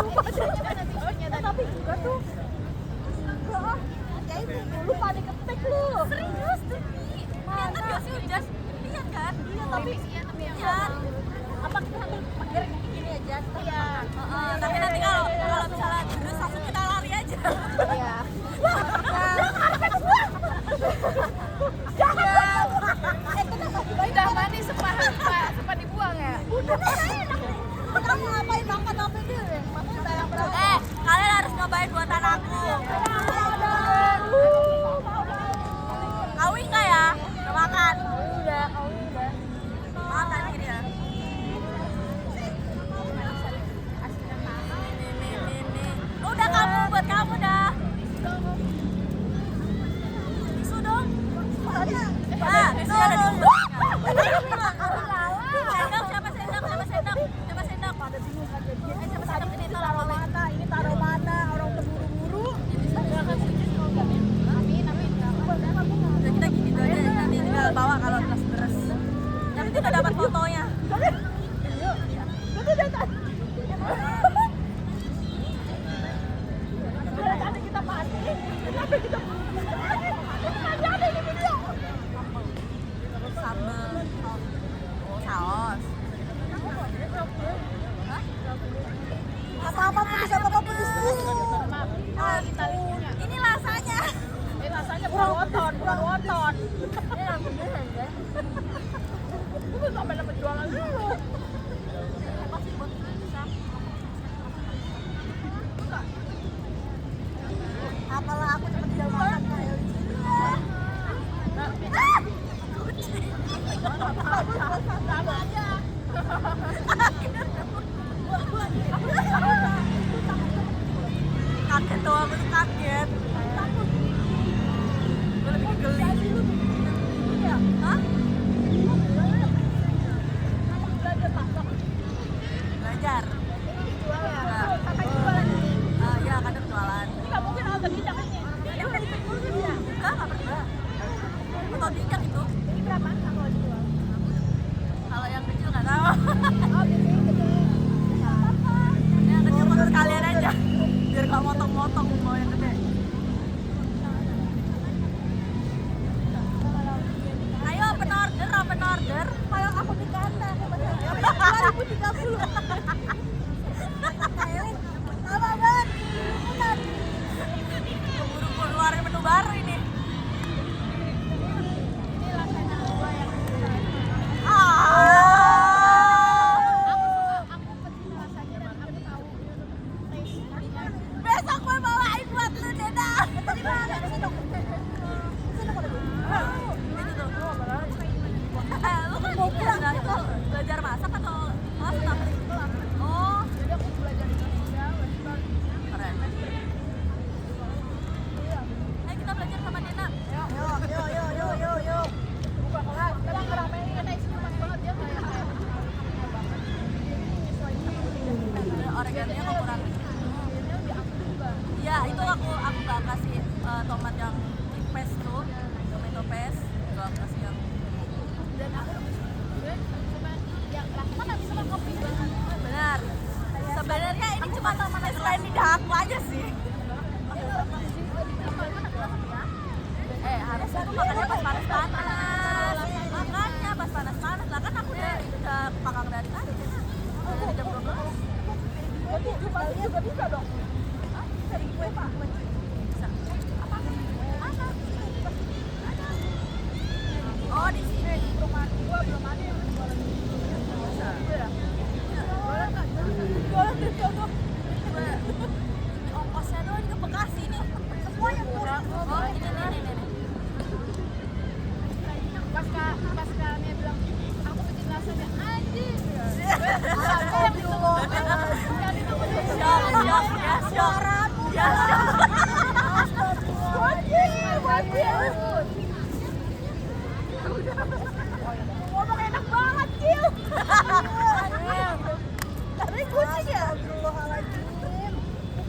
lupa deh. Tapi enggak tuh. Enggak. Ya itu dulu pada ketek lu. Serius demi. Lihat gak sih Ujas? Lihat kan? Iya tapi Lihat. apa kita sambil pakai gini aja? Iya. Tapi nanti kalau misalnya terus langsung kita lari aja. Iya. Udah manis sempat dibuang ya? Udah enak. Kamu ngapain makan apa dulu? Maksudnya dalam berapa? Kalian harus nyobain buatan aku. Awi enggak ya? Udah makan. Udah. Makan gini ya. Nih. Udah kamu buat kamu dah. Tisu dong. Tisu ada di sendok. Pada bingung kan jadi. Siapa sendok ini taruh mana? Ini taruh mana? Orang terburu-buru. Amin. Udah kita gini tuh aja, nanti tinggal bawa kalau udah beres. Yang penting udah dapat fotonya. Nanti kita mati. Kenapa kita ada ini video? Sambal, saus. Apa-apa pedes, apa-apa pedes. Ini rasanya. Rasanya bukan wonton. Ini yang pedes aja. Itu sampai dapat jualan dulu. Apalah aku cepet tinggal makan kayak Sama aja. Kaget tuh, aku tuh kaget. Gue lebih geli. Hah? Belajar. Iya, kadang jualan. Nggak mungkin otodidak ini. Dia udah dipikul kan ya? Enggak pernah. Otodidak itu. Ini berapa kalau dijual? Kalau yang kecil nggak tahu. Oh, biasanya gede. Yang kecil mau sekalian aja. Biar nggak motong-motong mau yang gede. Ayo open order. Kalau aku di kandang, ya 2030. Apa banget? Benar. Keburu keluarin menu baru ini. Besok gue bawain buat lu, Deda. Lu kan ini itu belajar masak atau masak? Oh, Jadi aku belajar Indonesia. keren. Ayo kita belajar sama Dena. Yuk. Buka kelas. Kadang ngeramein karena isinya pas banget dia kayak Oreganonya kok kurang. Iya, itu aku gak kasih tomat yang paste tuh, tomato paste. Gue kasih yang dan aku cuma yang rasanya nggak bisa kopi banget. benar. Sebenarnya ini cuma selain lidah aku aja sih. Harusnya aku makannya pas panas-panas. Makanya pas panas-panas. Lah kan aku udah pakang dari tadi. Dari jam 12. Berarti Jumat juga bisa dong. Cari kue Pak. Bisa. Apa? Mana? Oh, di sini. Perumahan gua belum ada yang jualan gitu. Bisa. Jualan di sono. Ongkosnya doang ke Bekasi nih. Semuanya murah. Oh, ini. Pas kalian bilang aku bikin rasanya anjing. Ngomong enak banget, Cil. Tapi kucing ya? Astagfirullahaladzim.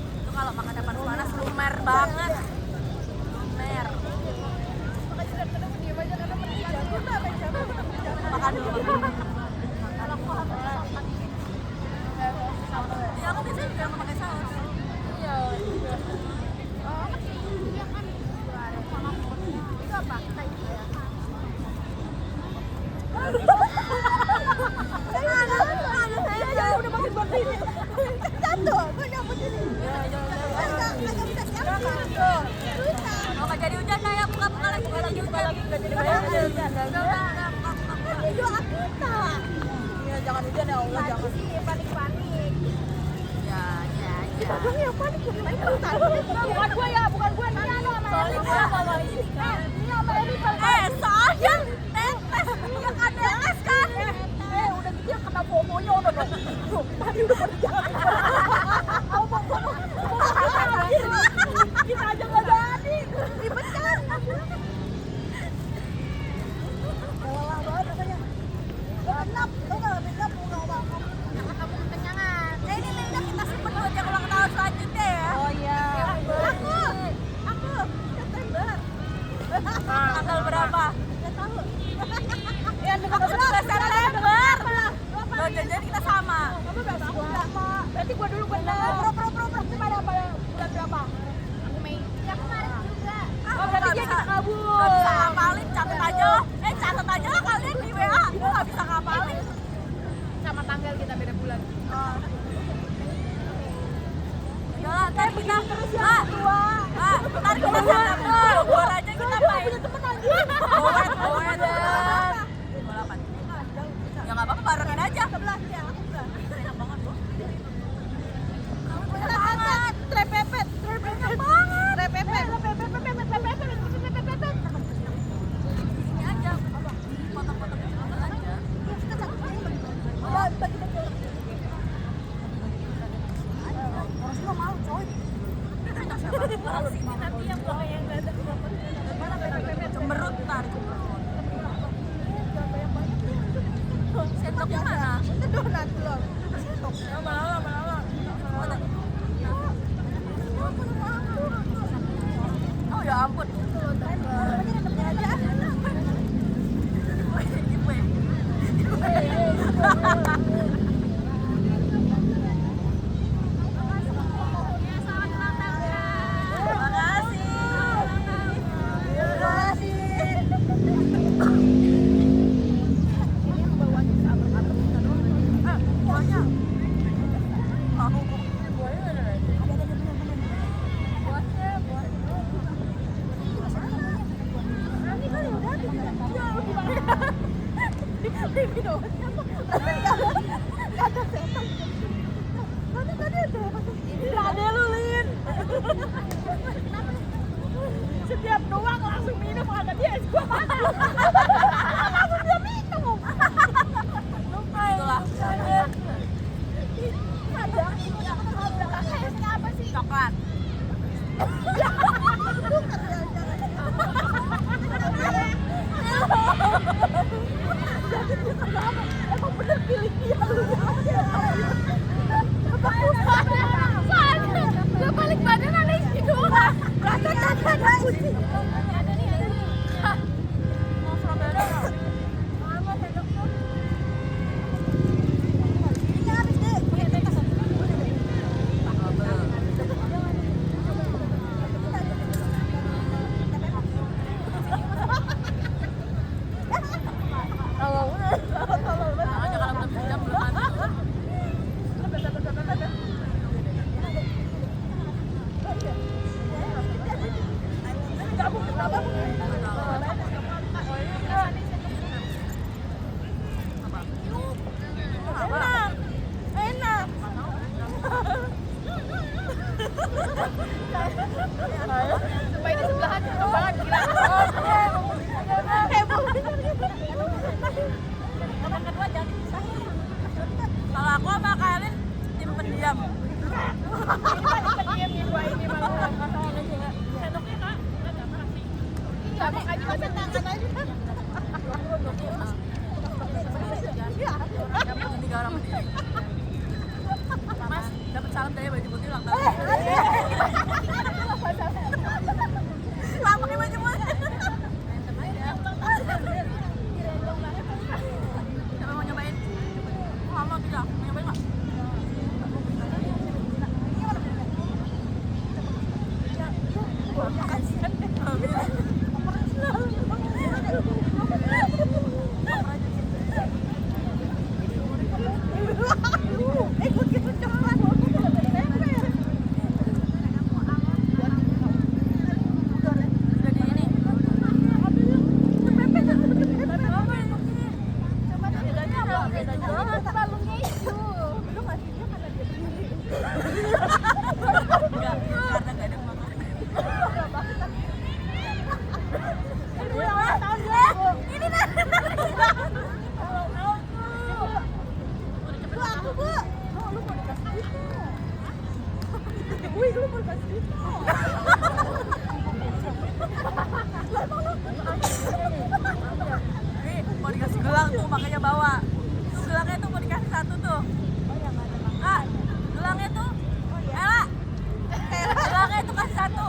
Itu kalau makannya panas-panas lumer banget. Lumer. Makan dulu. Iya, aku biasanya juga pakai saus. Jatuh, gue nyambut ini. Agak bisa siapa? Bisa. Oh, nggak jadi hujan ya, buka-buka lagi nggak jadi hujan. Nggak jadi Udah, hujan. udah, buka-buka. Ini doa kita. Iya, jangan hujan ya Allah, Tadi jangan. sih panik-panik. Ya. Abang yang panik ya, main lu tadi. Bukan gue ya, bukan gue. Ini anu sama Soalnya Eri. gue sama ini kan. Ini sama Eri. Soalnya tetes, yang ada tetes kan. Udah gitu ya kena fomonya udah dong. Tadi udah pada jalan. Kita aja nggak jadi. Dipecah. Lelah banget rasanya. Genap, tau nggak genap bunga banget. Kamu kenyangan. Ini udah kita simpen buat yang ulang tahun selanjutnya ya. Oh iya. Aku September. Tanggal berapa? Nggak tahu. Ya, Aku juga September. Loh, jadi kita sama. kamu berapa? Aku berapa? Berarti gue dulu bener. Pro. Ini pada bulan berapa? Aku Mei. Ya kemarin juga. Oh, berarti dia kita kabur. Gak bisa ngapalin, catat aja loh. Catat aja lah kalian di WA. Gue gak bisa ngapalin. Sama tanggal kita beda bulan. Udah lah, ntar kita ntar kita September. Buat aja kita main. Punya temen anjir. Goet dah. 28. Ya gak apa-apa, barengin aja. 11 ya, aku enggak. Enak banget loh. Enak banget. Trepepet. Enak banget. Trepepet. Ini aja. Foto-foto kecil aja. Kita satu bagi-bagi. Harusnya mau coy. Orang sini nanti yang bawa yang gak ada. Cemberut ntar. Sendoknya mana? Itu donat belum. Lama-lama. Oh ya ampun. Setiap doang langsung minum kata dia es gua makan. Langsung dia minum. Itulah. Esnya apa sih? Coklat. Emang bener pilih dia. Gak balik badan aneh gitu. Mau strawberry nggak? Nah, aja kalau belum sejam belum habis. Enak. Supaya di sebelahan banget gila. Yang kedua jangan dipisahin. Kalau aku sama Kailin tim pendiam. Diam di gua ini malah masalahnya juga. Sendoknya Kak, enggak makasih. Iya, makanya masa tangan aja. Ini garam sendiri. Mas, dapat salam dari baju putih ulang tahun. Lah pakai baju putih. Siapa mau nyobain? Mau tidak? Mau nyobain nggak? Ikut coklat. Enggak, karena nggak ada makanan. Ini nanti. Bu, aku bu. Oh, lu mau dikasih itu. Wih, lu mau dikasih itu. Nih, mau dikasih gelang tuh makanya bawa. Gelangnya tuh mau dikasih satu tuh. Kak, gelangnya tuh. Ella. Gelangnya tuh kasih satu.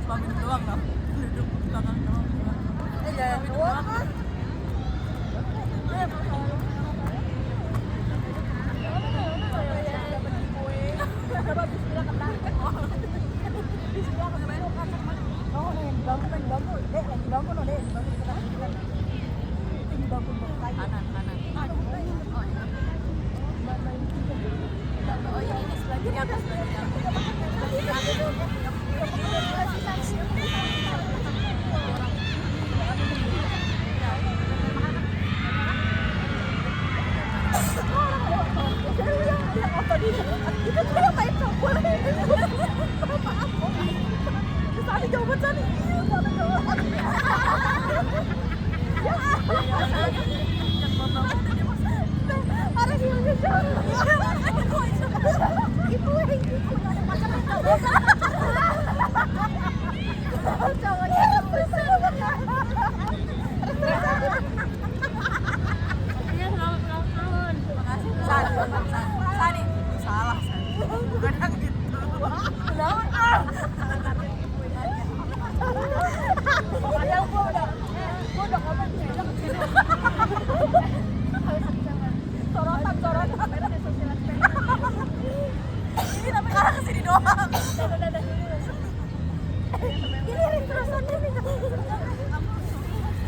Cuma minum doang loh. Duduk di belakang doang. Ya, minum doang. Kanan. Oh iya, ini sebelah kiri atas sebelah kiri. Sani. Salah, Sani. Bukan yang gitu. Ini tapi karena kesini doang.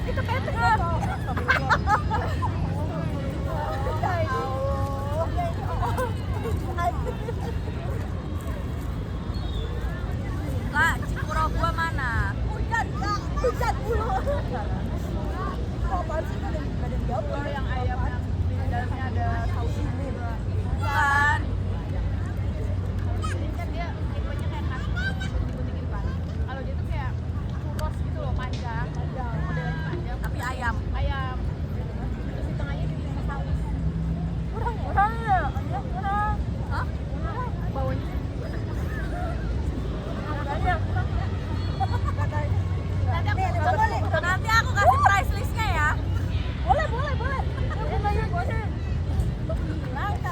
Itu pepes. Kak, Cikuro gua mana? Hujan mulu. Apaan sih gak ada yang jawab? Yang ayam yang di dalamnya ada saus ini. Bukan. Ini kan dia tipenya kayak khas diguntingin kan. Kalau dia tuh kayak churros gitu loh, panjang. Modelnya panjang. Tapi ayam. Ayam. Terus di tengahnya diisi saus. Kurang ya? Hah? Baunya Nanti aku kasih price listnya ya. Boleh.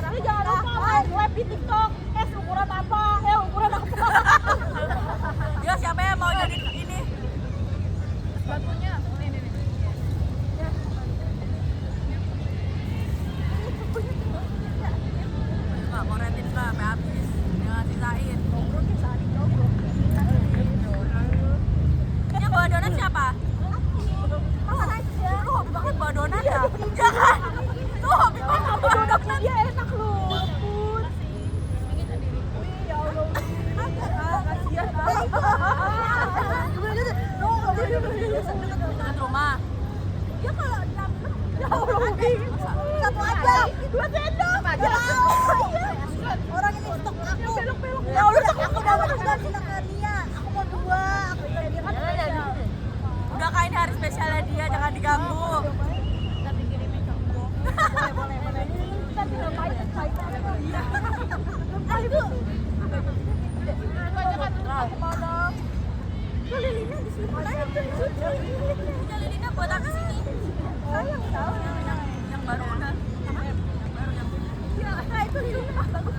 Ini jangan lupa live di TikTok. Ukuran apa? Dia siapa yang mau jadi ini? batunya. Nih. Enggak, mau rentin lah sampai habis. Jangan sisain. Yang bawa donat siapa? Makan aja. Lu hobi banget bawa donat ya? Ya kan? Lu hobi banget bawa donat. Dia enak loh. Ya Allah. Kasihan. Dekat rumah. Ya kalau ya Allah. Satu aja. 2 sendok. Ya Allah. Orang ini stok aku. Ya Allah, stok aku dapat ke dia. Aku mau 2. Aku dia kan spesial. Udah kak, ini hari spesialnya dia, jangan diganggu. Tapi kirimin ke aku. Boleh. Kita tinggal pahit. Ayo. Banyak kan aku mau dong. Tuh lilinnya di sini. Punya lilinnya buat aku sini. Sayang tahu. Yang baru udah. Yang baru yang Ya, itu lilinnya bagus.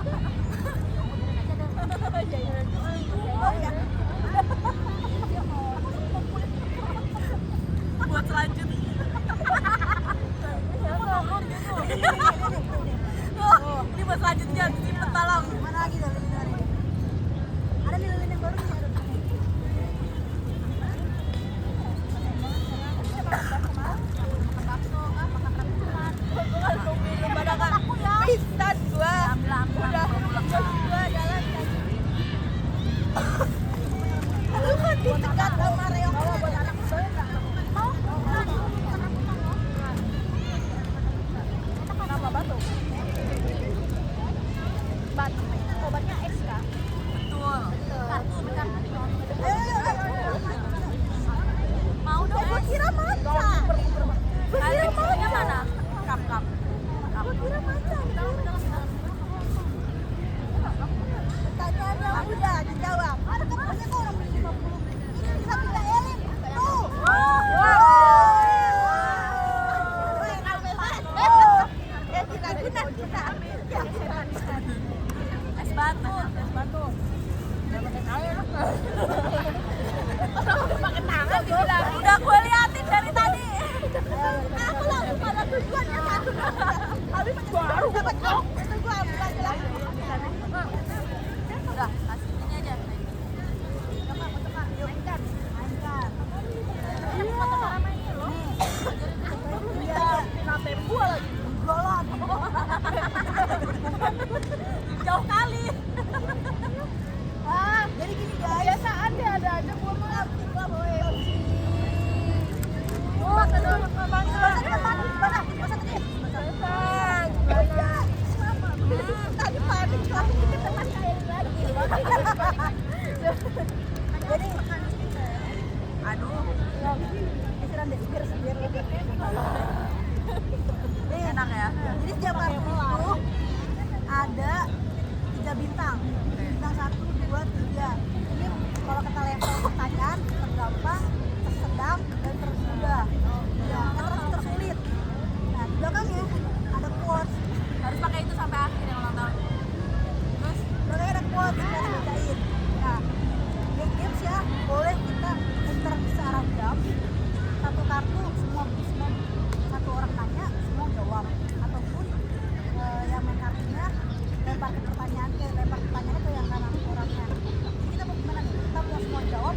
udah dijawab. Ada kan banyak kok orang beli 50. Ini bisa kita elin. Tuh. Es batu. Pakai tangan dibilang. Udah gue liatin dari tadi. Aku langsung pada tujuannya satu. Habis baru dapat kok. Itu gua ambil lagi. Udah, kasih ini aja. Yuk, mainkan. Iya, sampai gua lagi. Golok. Jauh kali. Jadi gini guys. Biasaan deh ada aja gua mah. Tadi panik langsung kita teman kayak lagi. Jadi Aduh, disiram deh biar enak ya. Jadi setiap kartu itu ada 3 bintang. Bintang 1, 2, 3. Ini kalau kita level pertanyaan tergampang, tersedang, dan termudah. Ya, tersulit. Nah, di belakangnya ada quotes. Harus pakai itu sampai akhir yang ulang tahun. Terus Belakangnya ada quotes kita harus bacain. Nah, games ya boleh kita putar searah jam. Satu kartu semua satu orang nanya semua jawab, ataupun yang main kartunya lempar pertanyaannya ke yang kanan orangnya. Jadi kita mau gimana nih? Kita mau semua jawab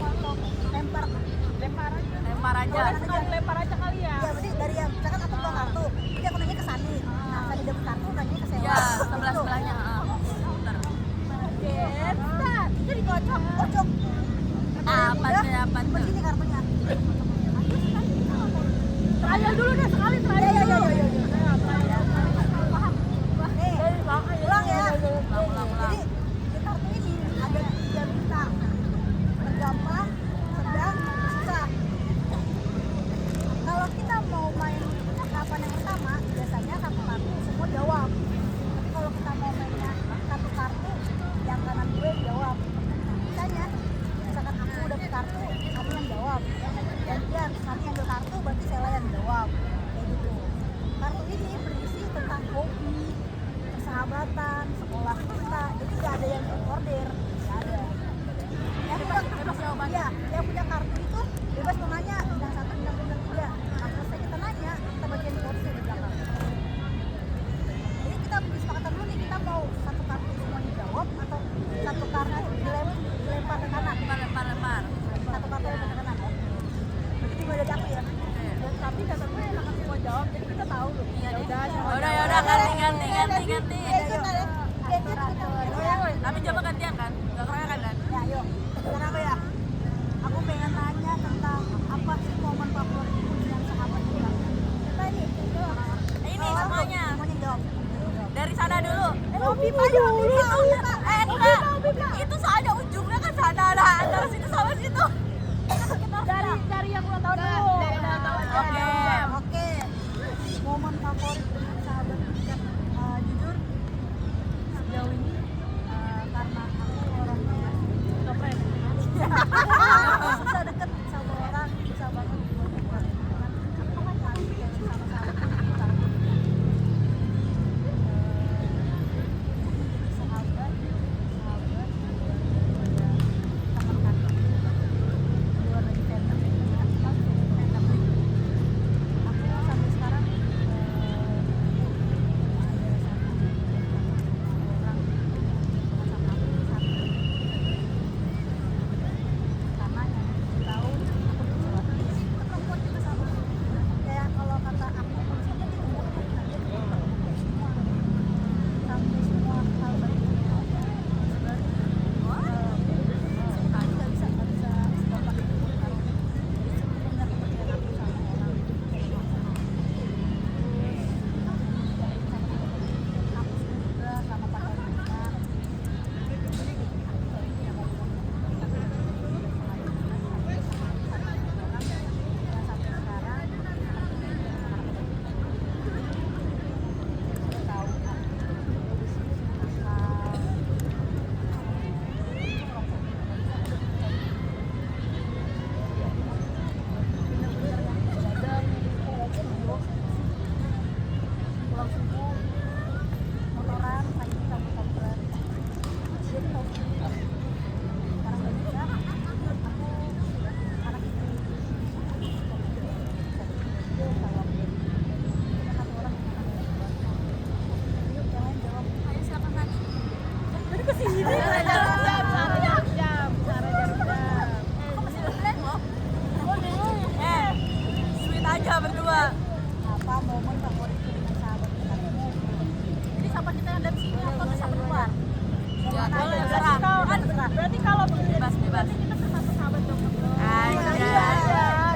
kemana aja. Boleh, terserah. Kan Berarti kalau bebas. kita termasuk sahabat dong. Aja.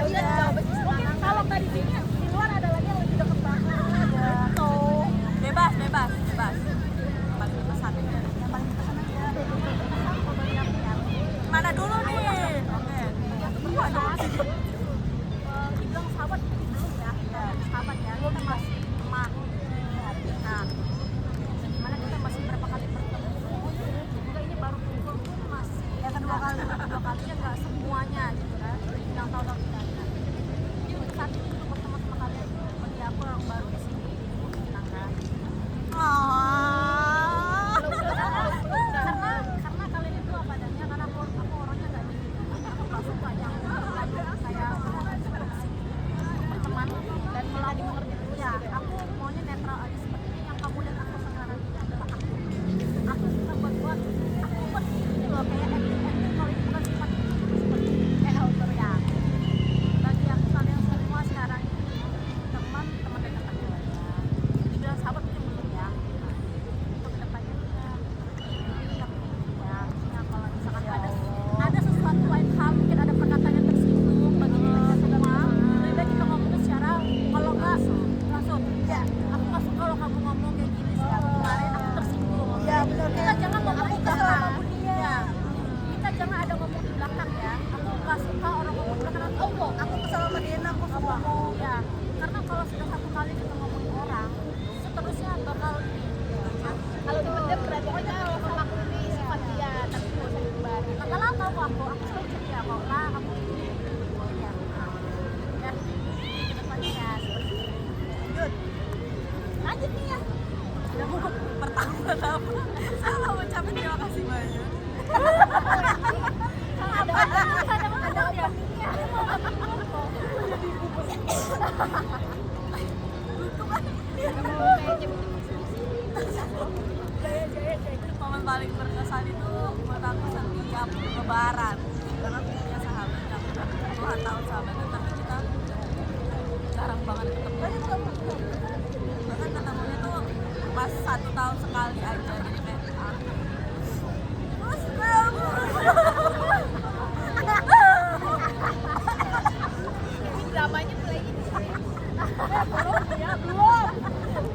Iya. Mungkin kalau nggak di sini di luar ada lagi yang lebih dekat banget. Gitu. Bebas. Paling berkesan aja. Yang paling berkesan aja. Mana dulu nih? Oke. Waduh. Dibilang sahabat itu belum ya. Sahabat ya. Kita masih teman. Nah, gimana kita masih berapa kali bertemu? Juga ini baru kumpul pun masih Ya kedua kalinya nggak semuanya gitu kan. Yang tahu kita. Jadi untuk saat ini untuk bertemu sama kalian bagi aku yang baru di sini menyenangkan. Karena kalian itu apa adanya, karena aku orangnya nggak gitu, aku nggak suka yang saya berteman dan kita dimengerti terus ya. Aku maunya netral aja seperti ini. Yang kamu dan aku sekarang ini adalah aku suka buat aku ini loh kayak ending kalau itu bukan sifat seperti kayak author ya. Bagi aku kalian semua sekarang ini teman dekat aku aja. Dibilang sahabat mungkin belum ya. Untuk kedepannya kita ya kalau misalkan ada sesuatu lain hal, mungkin ada perkataan yang tersinggung bagi kita semua, lebih baik kita ngomongnya secara, kalau nggak langsung ya aku nggak suka kalau kamu ngomong kayak gini sih kemarin aku tersinggung. Ya benar. Kita jangan ngomong di belakang. Dia. Ya. Kita jangan ada ngomong di belakang ya. Aku nggak suka orang ngomong di belakang. Aku kesel sama dia, aku suka ngomong. Ya, karena kalau sudah satu kali kita ngomongin orang, seterusnya bakal kalau dipendam berarti pokoknya kalau memaklumi sifat dia, tapi nggak usah disebarin. Kalau tahu aku selalu cerita kok lah, kamu ini ya, ya, kedepannya ya seperti itu. Lanjut nih ya. Pertama salah ucapin terima kasih banyak. Ada openingnya. Momen paling berkesan itu menurut aku setiap lebaran. Karena aku punya sahabat yang udah puluhan tahun sahabatan, tapi kita jarang banget ketemu. Bahkan ketemunya tuh pas 1 tahun sekali aja. Jadi kayak Dramanya mulai ini sih. Belum.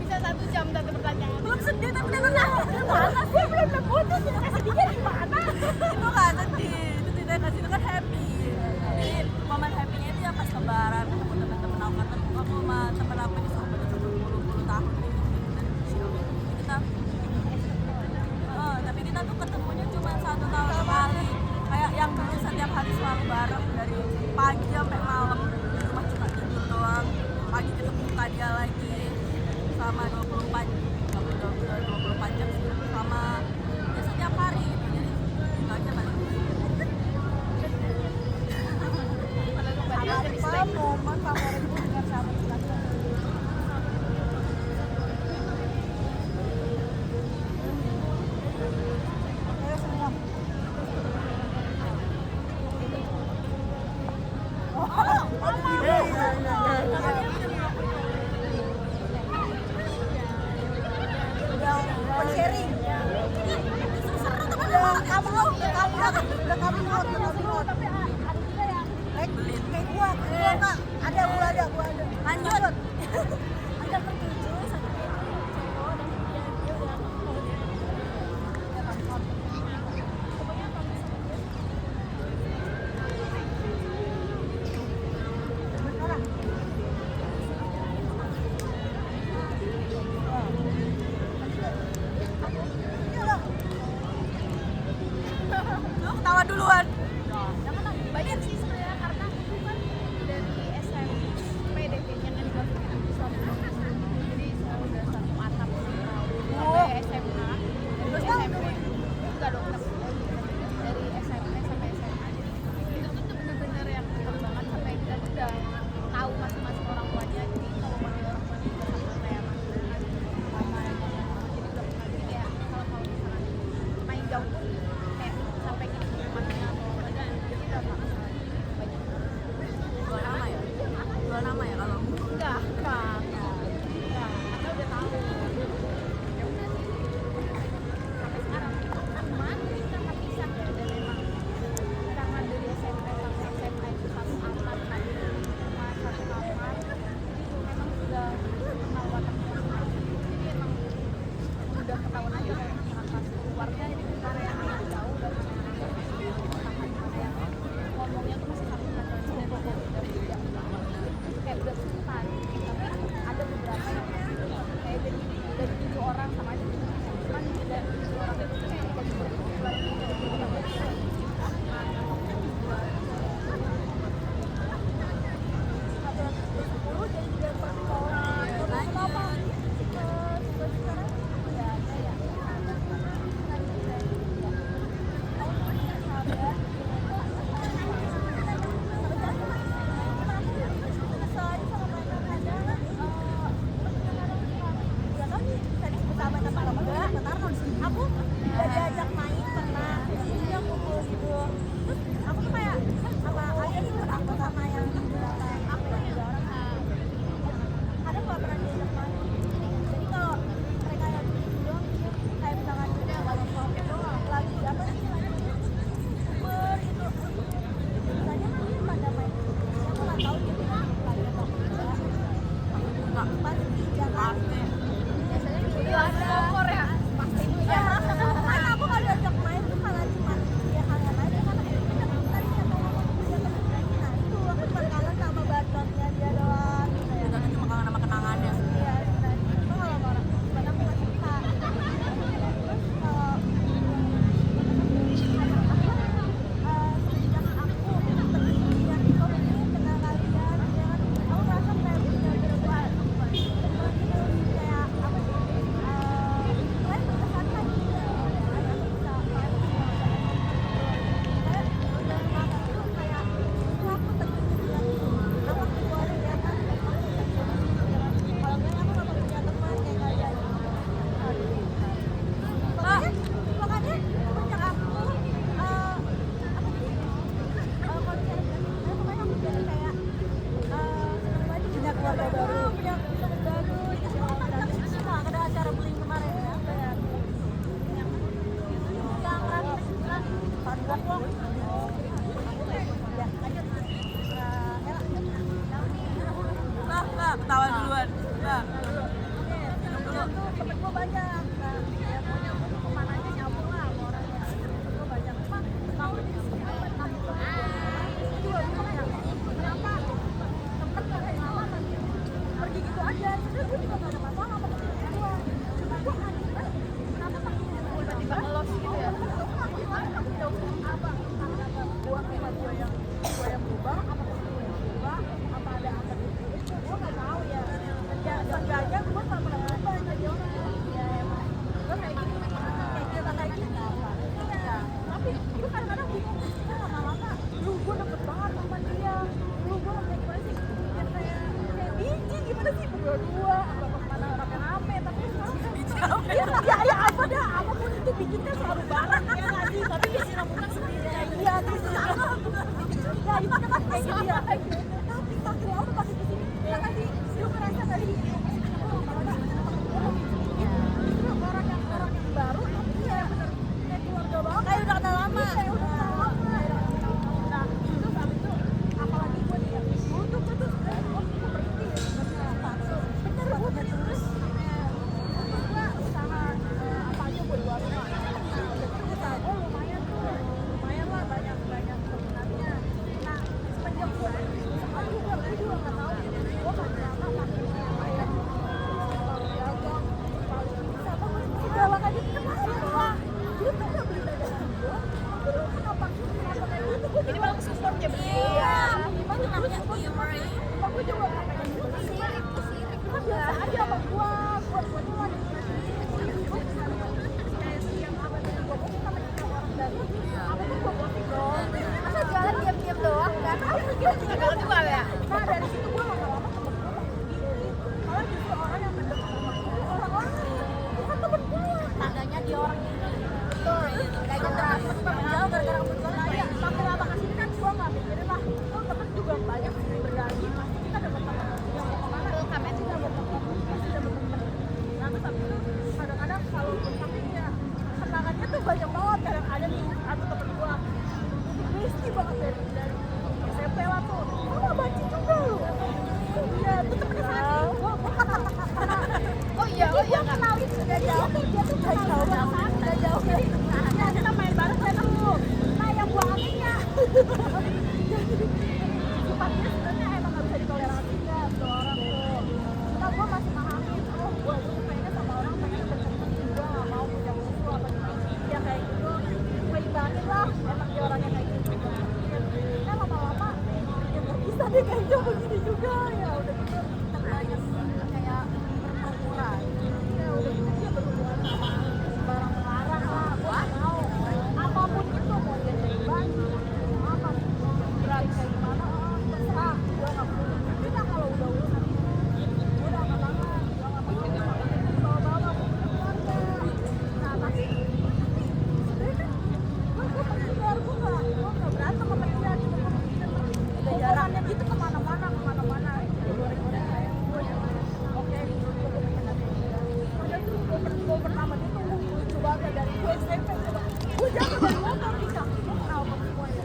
Bisa 1 jam satu pertanyaan. belum sedih tapi udah tenang. Mana sih belum putus? Sedihnya di mana? Itu nggak sedih, itu tidak kasih, itu kan happy. Jadi momen happy-nya itu ya pas lebaran ketemu teman-teman aku, kan aku sama teman aku ini sahabat udah berpuluh-puluh tahun gitu. Dan tapi kita tuh ketemunya cuma 1 tahun sekali. Kayak yang dulu setiap hari selalu bareng dari pagi sampai malam, di rumah cuma tidur doang. Pagi ketemu dia lagi selama 24 jam sih, selama ya setiap hari gitu. Jadi itu aja paling. Apa momen favoritmu dengan sahabat kalian? Ayo semua. Udah sharing. Udah kamu out. Tapi ada juga yang Kayak gua nggak ada, gua ada. Lanjut. ada tertuju satu cowok dan dia udah pokoknya kalau misalnya Beneran. Iya loh. Lu ketawa duluan. jangan banyak sih sebenarnya karena itu kan dari SMP DP-nya kan juga jadi saya udah satu atap sampai SMA terus SMP enggak dong dari SMP sampai SMA itu tuh bener-bener yang dekat banget sampai kita tuh udah tahu masing-masing orang tuanya. Jadi kalau panggil orang tuanya juga sama kayak mas sama jadi udah kenal. Jadi kayak kalau misalnya main jauh pun kayak sampai ke rumahnya atau ada jadi udah nggak masalah. Nah, ketawa duluan. Nah, Temen gue banyak. Nah, ya pokoknya gue kemana aja nyambung lah sama orangnya. Temen gue banyak. Emang tahu di sini apa tamu itu juga bingung ya. Kenapa temen gak kayak lama nanti pergi gitu aja. Sebenernya gue juga gak ada masalah sama temen gue. Cuma gue akhirnya kenapa makin tiba-tiba ngelos gitu ya. makin jauh apa gue sama gue yang berubah apa temen gue yang berubah apa ada apa gitu. Gue gak tahu ya. Ya seenggaknya gue gak pernah berubah jadi orang. Ya emang gue kayak gitu kayak gitu ya. Tapi gue kadang-kadang bingung ya lama-lama lu gue deket banget sama dia. Lu gue kayak gimana sih ya kayak biji gimana sih berdua apa kemana rame-rame tapi sekarang ya apa dah apapun itu bikinnya selalu bareng ya nggak sih tapi disiram muka sendiri iya terus ya gimana kan kayak gitu ya tapi makin lama makin kesini ya nggak sih lu ngerasa nggak sih justru orang yang baru tapi ya bener kayak keluarga banget kayak udah kenal lama kayak udah kenal lama nah terus abis itu apalagi gue nih ya gue tuh sebenarnya gue berhenti bener gue terus gue usaha apa aja buat gue rumah usaha gue lumayan lah banyak peminatnya nah semenjak gue usaha juga gue juga nggak tahu gue ternyata makin kayak dagang paling bisa banget segala kayak gitu kenapa lu tuh nggak beli dagangan gue tapi lu kenapa kayak gitu gue Ini malah support ya begitu. iya gimana namanya teamwork. gue juga nggak pengen gitu sirik cuma biasa aja sama gue tuh lagi kayak siang apa dengan gue sama kita orang dari apa tuh gue posting dong masa jalan diam-diam doang nggak tahu gitu Agak juga ya. nah dari situ gue lama-lama temen gue makin dingin malah justru orang yang mendekat sama gue orang-orang bukan temen gue tandanya dia orang ini betul kayaknya temen jauh gara-gara kebetulan kaya makin lama kesini kan gue nggak mikirin lah oh temen juga banyak sih berbagi pasti kita dapat temen yang mau kemana Kamen kita dapat temen pasti dapat temen nah terus habis itu kadang-kadang kalau tapi ya kenangannya tuh banyak banget kadang ada nih satu temen gue besti banget dari SMP lah tuh sama banci juga lu iya tuh temennya Sani Oh iya nggak. kenalin sudah jauh dia tuh kenal gue udah jauh jadi nah kita main bareng saya tuh nah yang gua anehnya sifatnya sebenarnya emang gak bisa ditoleransi kan tuh orang tuh cuma gua masih mahamin oh gua tuh pengennya sama orang pengen berteman gua gak mau punya musuh apa gitu ya kayak gitu ngeimbangin lah emang dia orangnya kayak gitu kan lama-lama ya gak bisa deh kayaknya begini juga ya udah gitu banyak kayak berhubungan ya udah gitu dia berhubungan sama barang melarang lah gua gak mau apapun itu mau dia dari baju apa berat kayak gimana terserah gua gak peduli tapi kan kalau udah urusan itu gua udah gak banget gua gak mau bawa-bawa ke keluarga nah tapi sebenernya kan gua pendengar gua gak berantem sama dia cuma gua ada jaraknya gitu kemana-mana jadi goreng-goreng kayak gua yang oke gua pengen ada dia padahal tuh gua pertama dia tuh lucu banget dari gua SMP coba gua jatuh dari motor di kaki gua kenal sama semuanya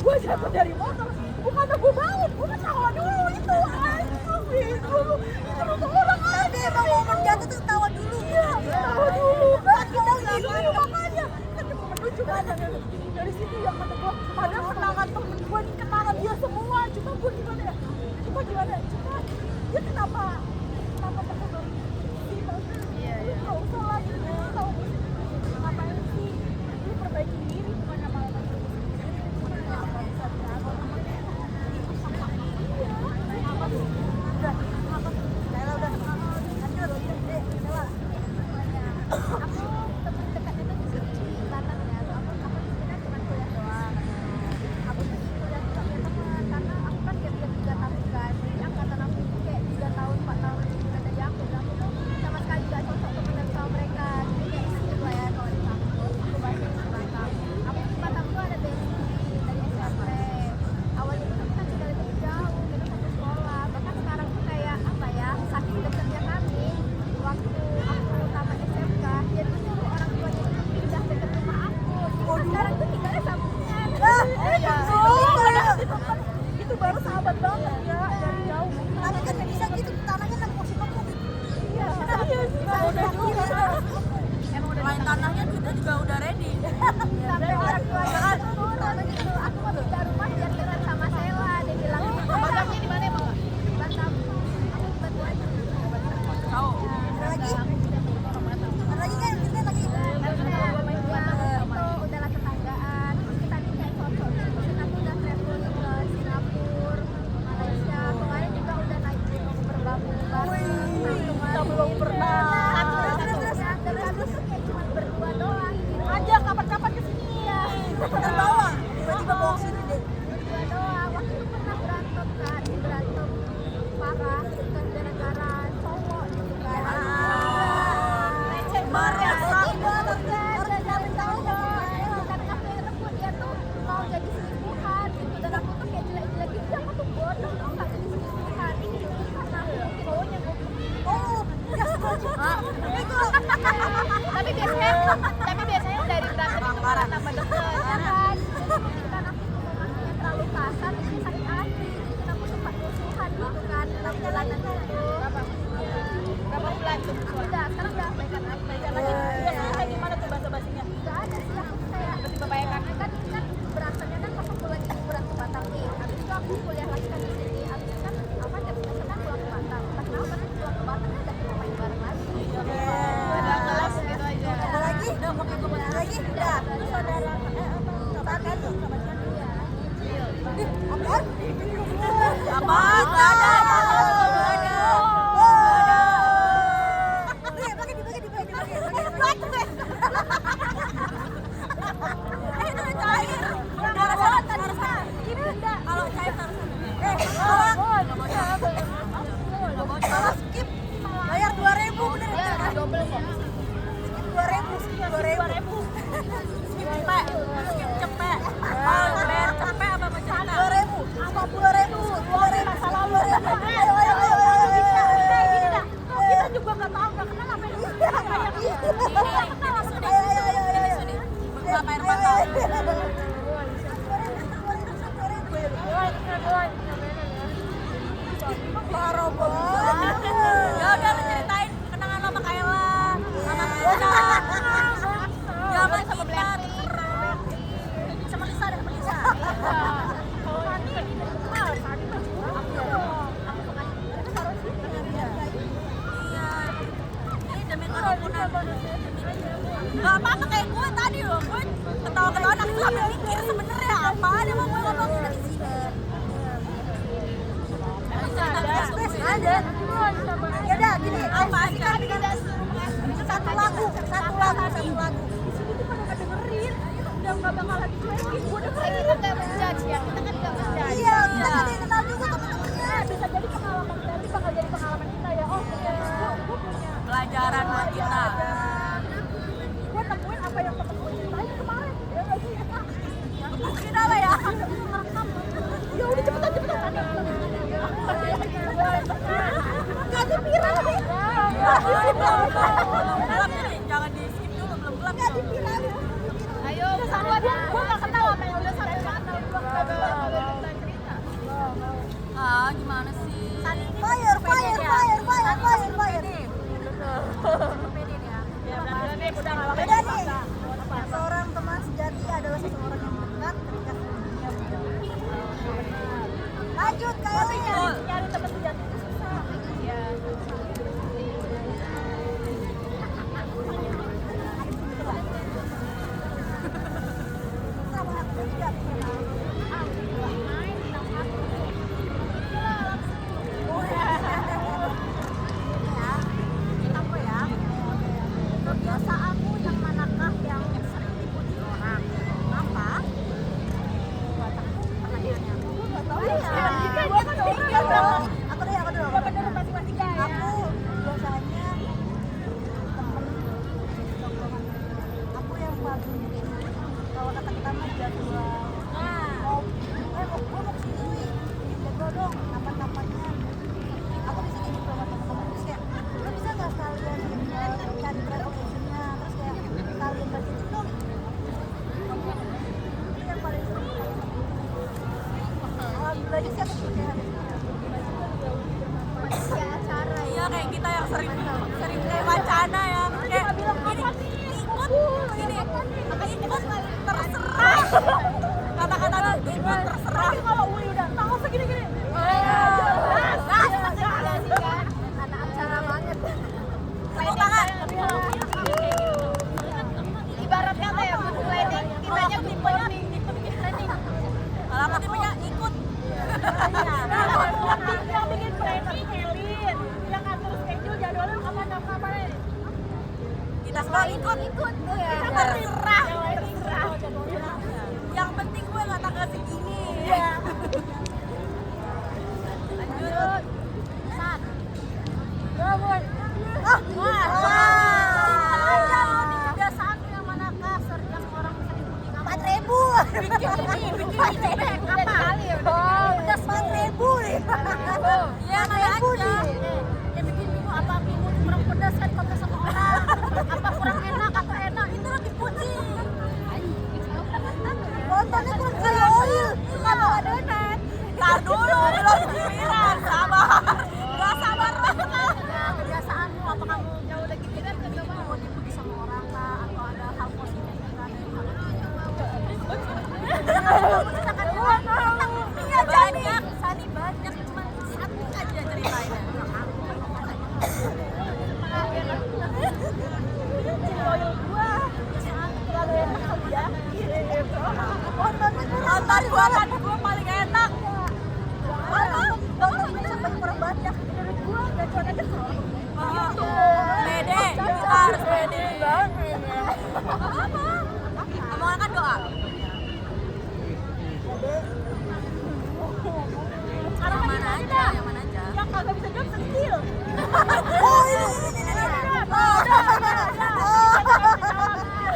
gua jatuh dari motor bukan gua bangun gua ketawa dulu itu itu orang ada emang momen jatuh tuh ketawa dulu iya ketawa dulu kita gitu makanya kan cuma lucu banget dari situ yang kata gua ada kenangan temen gua nih kenangan dia semua cuma gua gimana ya cuma dia kenapa terkenal sih maksudnya lu gak usah lah gitu tau ngapain sih lu perbaiki diri bukannya malah apa bisa diatur apa sih udah apa sih Nela udah lanjut Nela aku temen dekat itu di sini Batam ya aku di sini kan cuma kuliah doang aku tuh kuliah juga punya teman karena aku kan gap 3 tahun kan jadi angkatan pacaran. tambah deket ya kan. Jadi kita nanti ngomongnya terlalu kasar jadi sakit hati. Jadi kita sempat musuhan gitu kan dalam jalanan itu. Berapa bulan tuh? Udah, sekarang udah baikan lagi. Biasanya kayak gimana tuh basa-basinya? Gak ada sih, aku kayak Tiba-tiba baikan. kan berantemnya kan pas aku lagi liburan ke Batam nih. Habis itu aku kuliah lagi kan di sini. Habis itu kan apa tiap semester kan pulang ke Batam. Pas kenapa kan pulang ke Batam kan udah main bareng lagi. Udah kelas gitu aja. Ada lagi? Udah pakai ada lagi? Udah. Saudara Sahabat lu, sahabat lu. ya. Apaan? Apa? Nggak ada. Kalau cair harus Salah skip. Bayar 2.000 bener ya? Double kok. Skip 2.000. skip cepet. Skip cepet. Bayar cepet apa bercerita? 2.000. 50.000. 2.000 masa lalu. Ayo. Kita juga nggak tahu, nggak kenal apa yang Berapa air mata? Parah banget. Ya udah lu ceritain kenangan sama Kayla, sama Lisa. Zaman kita sama Lisa ada sama Lisa. Iya. Ini demi kerukunan. Gak apa-apa kayak gue tadi loh, gue ketawa-ketawa aku sambil mikir sebenarnya apaan emang gue ngomongin dari sini. Ada. Ya udah gini. Apa aja? Satu lagu. Di sini tuh pada nggak dengerin, udah nggak bakal lagi cuekin. Gue udah kayak kita nggak menjudge ya, kita kan nggak menjudge. Iya, kita kan yang kenal juga temen-temennya. Bisa jadi pengalaman nanti bakal jadi pengalaman kita ya. Oh, gue punya. Pelajaran buat kita. Gue nemuin apa yang temen gue ceritain kemarin. Ya nggak sih? Mungkin apa ya? Ya udah cepetan. Ganti viral nih. Jangan di skip dulu, belum gelap. Ganti viral. Ayo, sama dia. Gue nggak kenal apa yang udah sampai sana. Gue nggak cerita. Ah, gimana sih? Fire. Beda nih. Seorang teman sejati adalah seseorang yang dekat ketika semuanya benar. Lanjut kayaknya. Nyari teman sejati itu susah. Iya. Sama aku juga. Kebiasaanmu yang manakah yang sering dipuji orang? Apa? Pertanyaannya. Aku dulu. Bener masing-masing ya. Aku biasanya aku yang paling kalau kata kita mah jadwal. Gue mau kesini nih, jadwal dong, kapan-kapannya. Aku di sini juga sama teman-teman terus kayak, lo bisa nggak sekalian cari travel agent-nya, terus kayak sekalian budgetin dong. Itu yang paling sering. Alhamdulillah sih aku punya hari ini. Ya acara Iya kayak kita yang sering kayak wacana ya. Kayak gini, ikut terserah. Kata-kata ikut terserah. kalau Uli udah tahu segini-gini. Anak acara banget. Tepuk tangan. Ibaratnya kayak buku planning, kitanya tipenya planning. Kalau aku tipenya ikut. Yang bikin planning Elin, yang ngatur schedule jadwalnya kapan. Kita semua ikut. Ya. Terserah. Terserah. Yang penting gue nggak tanggal segini. Iya. Lanjut. Sat. Kebiasaan yang manakah yang orang sering puji kamu? 4.000. Bikin apa kali ya udah 4.000 nih. Iya mana aja. ya bikin minggu apa minggu kurang pedas kan kata sama orang apa kurang enak atau enak itu lebih puji nontonnya kurang kayak kalau ada donat. Tar dulu, belum giliran, sabar. Gak sabar banget. Ya kebiasaanmu, apa kamu jauh lagi tidak mau dipuji sama orang kah atau ada hal positif kan? Iya Banyak, Sani banyak, cuma satu aja ceritainnya. Loyal gua terlalu enak kali ya. Nonton gua kan, gua paling enak. Nontonnya sampai kurang banyak menurut gua gacuan aja kok. Begitu. Pede, kita harus pede. Omongan kan doa. Yang mana aja, yang mana aja. Yang kagak bisa jawab sentil.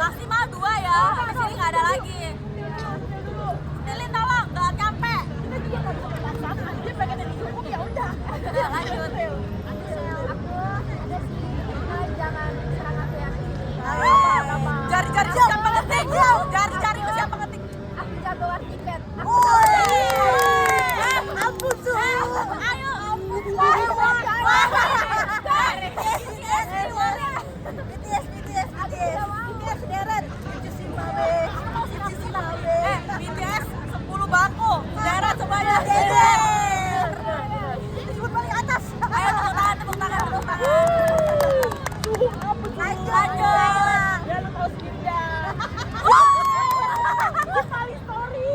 Maksimal 2 ya, habis ini nggak ada lagi. Stilin tolong, nggak nyampe. Dia pengen dihukum ya udah. Udah lanjut. Jangan serang aku ya. Jari-jari siapa ngetik? Jari-jari siapa ngetik? Aku jago war tiket. Ampun tuh. Ayo, BTS deret. BTS 10 bangku, daerah semuanya. Disebut paling atas. Ayo tepuk tangan, tepuk tangan, tepuk tangan. Lanjut. Ya lu tahu sendiri ya. Kali story.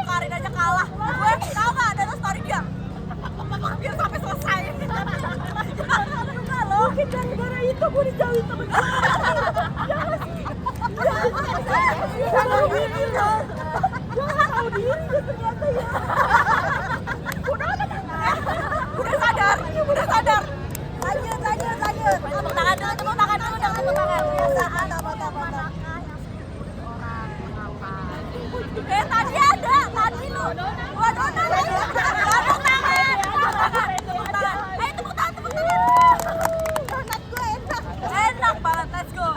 Karin aja kalah. Gue tau gak ada story dia. Biar sampai selesai. Mungkin gara-gara itu gue dijauhin temen gue. Jangan tahu diri dia ternyata ya. Udah sadar, udah sadar. Lanjut. Tepuk tangan dulu, tepuk tangan dulu, jangan tepuk tangan. Kebiasaan apa? Tadi ada, tadi lu. Gua donat. Tepuk tangan. Tepuk tangan. Ayo tepuk tangan, tepuk tangan. Donat gue enak. Enak banget, let's go.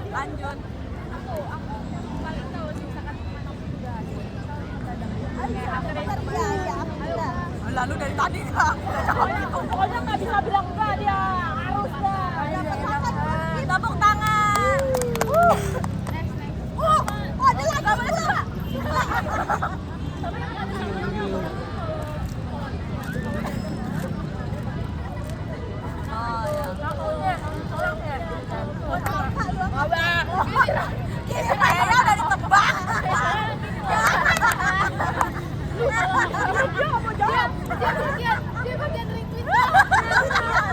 Lanjut. Aku paling tahu sih misalkan mana juga. Lalu dari tadi nggak jawab itu. Pokoknya nggak bisa bilang enggak dia. Harus dah. Tepuk tangan. Ada lagi nggak boleh salah. Oh ya. Kayaknya udah ditebak. Dia nggak mau jawab. Dia bagian retweet.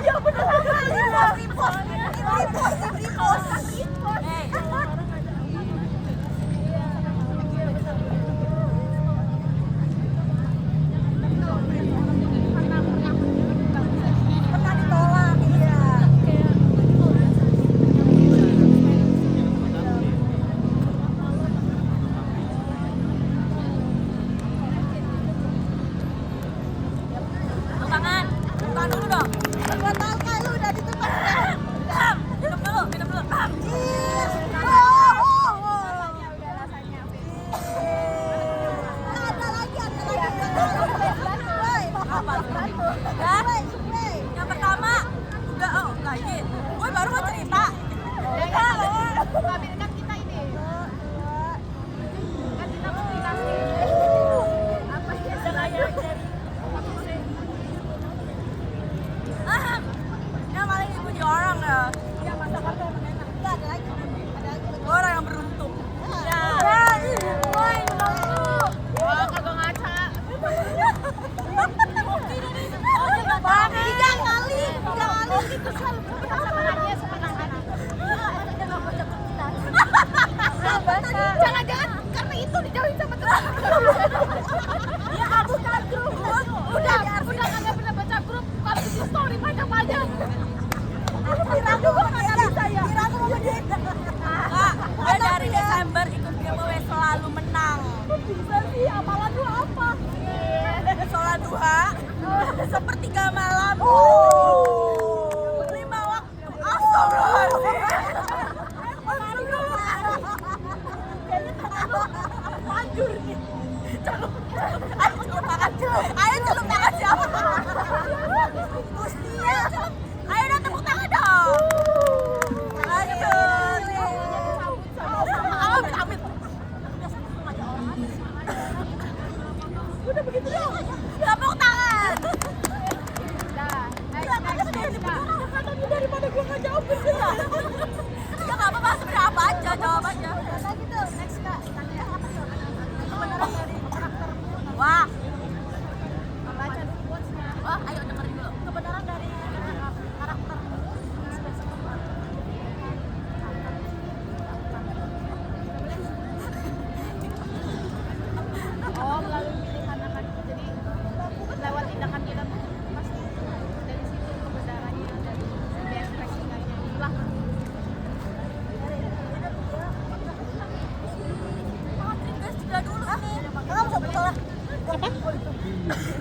Dia beneran. Hey. Pernah ditolak iya. Tepuk tangan. Tepuk tangan dulu dong. Gua tahu kan lu udah ditebak. Minum dulu, minum dulu. Cheers. Udah rasanya. Ada lagi. Apa? Ya? Yang pertama, udah lagi. Gue baru mau cerita. Tapi kan kita ini. Kan kita mesti kasih. Apa ya? Yang paling dipuji orang ya. Ya masakan tuh emang enak. Enggak ada lagi. Gue orang yang beruntung. Ya. Woi, menurutku. Wah, kagak ngaca. Tiga kali itu selalu Sebenarnya sebenarnya. Jangan-jangan karena itu dijauhin sama teman. ya aku kan grup. Udah kagak pernah baca grup kalau bikin story banyak-banyak. Aku gua nggak bisa ya. Aku mau beda. Kak, gue dari Desember ikut giveaway selalu menang. Bisa sih amalan lu apa? Sholat duha, sepertiga malam, 5 salah. Apa?